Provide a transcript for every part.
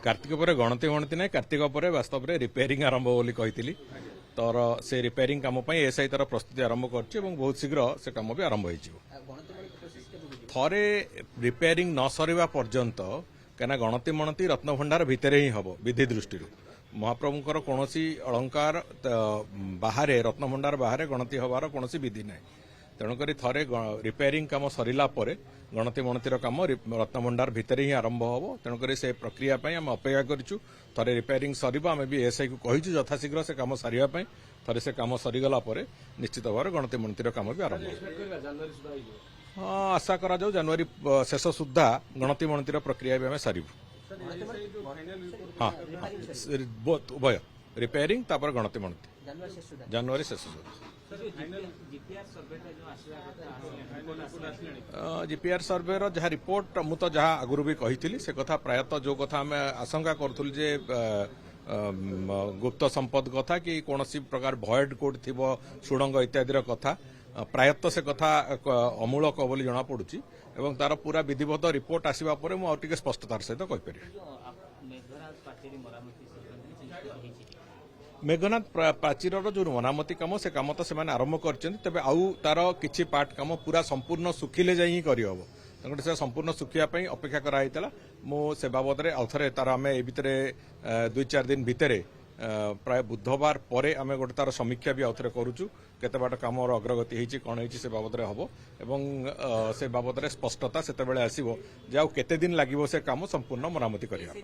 कार्तिक पर गणति गणति ना कार्तिक पर वास्तव में रिपेयरिंग आरंभ बोली कही तर से रिपेयरिंग कम एसआई तार प्रस्तुति आरंभ कर बहुत शीघ्र से कम भी आरंभ हो थरे रिपेयरिंग न सरिबा पर्यंत कहीं गणति मणति रत्नभंडार भितर ही हम विधि दृष्टि महाप्रभुंर कौन अलंकार बाहर रत्नभंडार बाहर गणति हबार कौन विधि ना तेणुक थे रिपेयरिंग कम सरला गणति मणतिर कम रत्नभंडार भितर ही आरंभ हम तेणुक से प्रक्रिया आम अपेक्षा करूँ थे रिपेयरिंग सर आम भी एसआई को कहीचु यथाशीघ्र से कम सारे थे से कम सरीगला निश्चित भाव गणति मणतिर कम भी आरंभ हाँ आशा करा जाऊ जनवरी शेष सुधा गणति मणतिर प्रक्रिया भी आम सारू हाँ उभय रिपेयरिंग तापर गणति मणति जनवरी शेष सुधा जीपीआर सर्वे जहाँ रिपोर्ट मु तो जहाँ आगुरी भी कही से कथा प्रायतः जो कथा आम आशंका करूँ जे गुप्त संपद कथा कि कौन प्रकार भॉइड कोड थी सुड़ंग इत्यादि कथा प्रायतः से कथा अमूलक बोली जना पड़ुची एवं तार पूरा विधिवत रिपोर्ट आसवा पर मुझे स्पष्टतार सहित कहीपर मेघनाथ प्राचीर जो मरामती कम से कम तो से आरंभ कर आउ तार किछि पार्ट कम पूरा संपूर्ण सुखिले जाई करहब तेणु से संपूर्ण सुखियापाई अपेक्षा कराइला मो से बाबद आउ थे तार आम ए भितर 2-4 दिन भितर प्राय बुधवार पर आम गोटे तार समीक्षा भी आउ थे करुचु केते बाट काम अग्रगति होती कौन होती से बाबद हम एवं से बाबद स्पष्टता से आसो जे आउ केते दिन लगे से काम संपूर्ण मरामती करने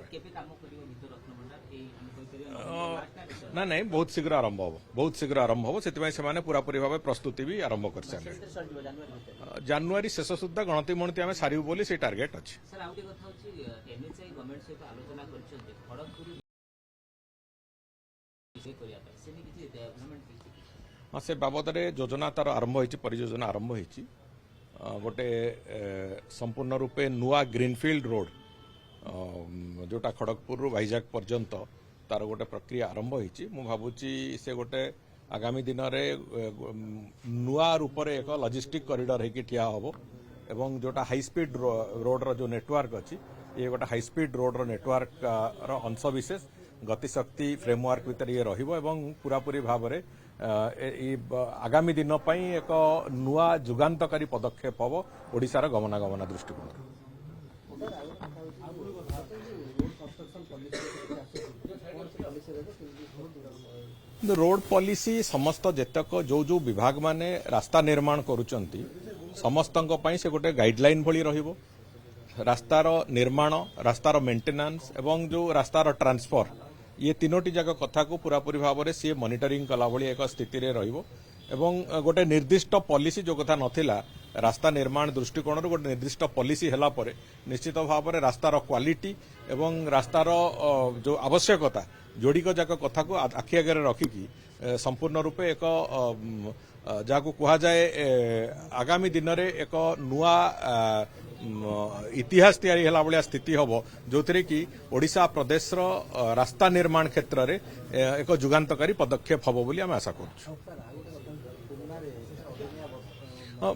ना नहीं बहुत शीघ्र आरंभ हम बहुत शीघ्र आरंभ हम से पूरापूरी भाव प्रस्तुति भी आरंभ कर सारे जनवरी शेष सुधा गणति मणति आम सारू बोली से टार्गेट अच्छे हाँ से बाबद योजना तार आरंभ हो परियोजना आरंभ हो गोटे संपूर्ण रूपे नुआ ग्रीनफिल्ड रोड जोटा खड़गपुर वाइजाग पर्यंत तार गोटे प्रक्रिया आरंभ हो भावुची से गोटे आगामी दिन नुआ रूप से एक लॉजिस्टिक कॉरिडोर होगी ठिया हम एवं जोटा हाई स्पीड रोड रो जो नेटवर्क अच्छी ये गोटे हाई स्पीड रोड रो नेटवर्क रो अंश विशेष गतिशक्ति फ्रेमवर्क भितर ये रही पूरापूरी भाव में आगामी दिन एक नुआ जुगान्तकारी पदक्षेप हम ओडिशार गमनागमन दृष्टिकोण रोड पॉलिसी समस्त जेतक जो जो विभाग माने रास्ता निर्माण करुचंती समस्त से गोटे गाइडलाइन भली रहिबो रास्तार निर्माण रास्तार मेंटेनेंस एवं जो रास्तार ट्रांसफर ये तीनोटी जाक कथा को पूरापूरी भाव में सी मॉनिटरिंग कला भली एक स्थिति रे रहिबो एवं गोटे निर्दिष्ट पॉलिसी जो कथा नथिला रास्ता निर्माण दृष्टिकोण गोटे निर्दिष्ट पॉलिसी हैला परे निश्चित भाव में रास्तार क्वालिटी एवं रास्तार जो आवश्यकता जोड़िक जाक कथा को आखि आगे रखिकी संपूर्ण रूपे एक जहाँ कह जाए आगामी दिन में एक नुआ इतिहास तैयारी होला भलिया स्थिति हम जो थे कि ओडिशा प्रदेश रास्ता निर्माण क्षेत्र में एक जुगान्तकारी पदक्षेप हम बोली आम आशा करूँ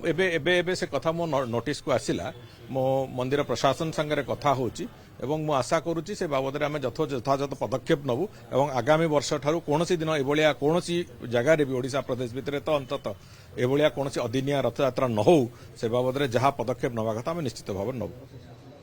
एबे से कथा मो नोटिस को आसिला मो मंदिर प्रशासन संगे कथा होची एवं मु आशा करूची से बाबद आम यथायथ पदक्षेप नबू एवं आगामी वर्ष ठारू कोनोसी दिन एभलिया कोनोसी जगह रे भी ओडिशा प्रदेश भितर तो अंततः एभलिया कोनोसी अदिनिया रथयात्रा न हो से बाबद जहाँ पदक्षेप नवा कथा आम निश्चित भाव नबू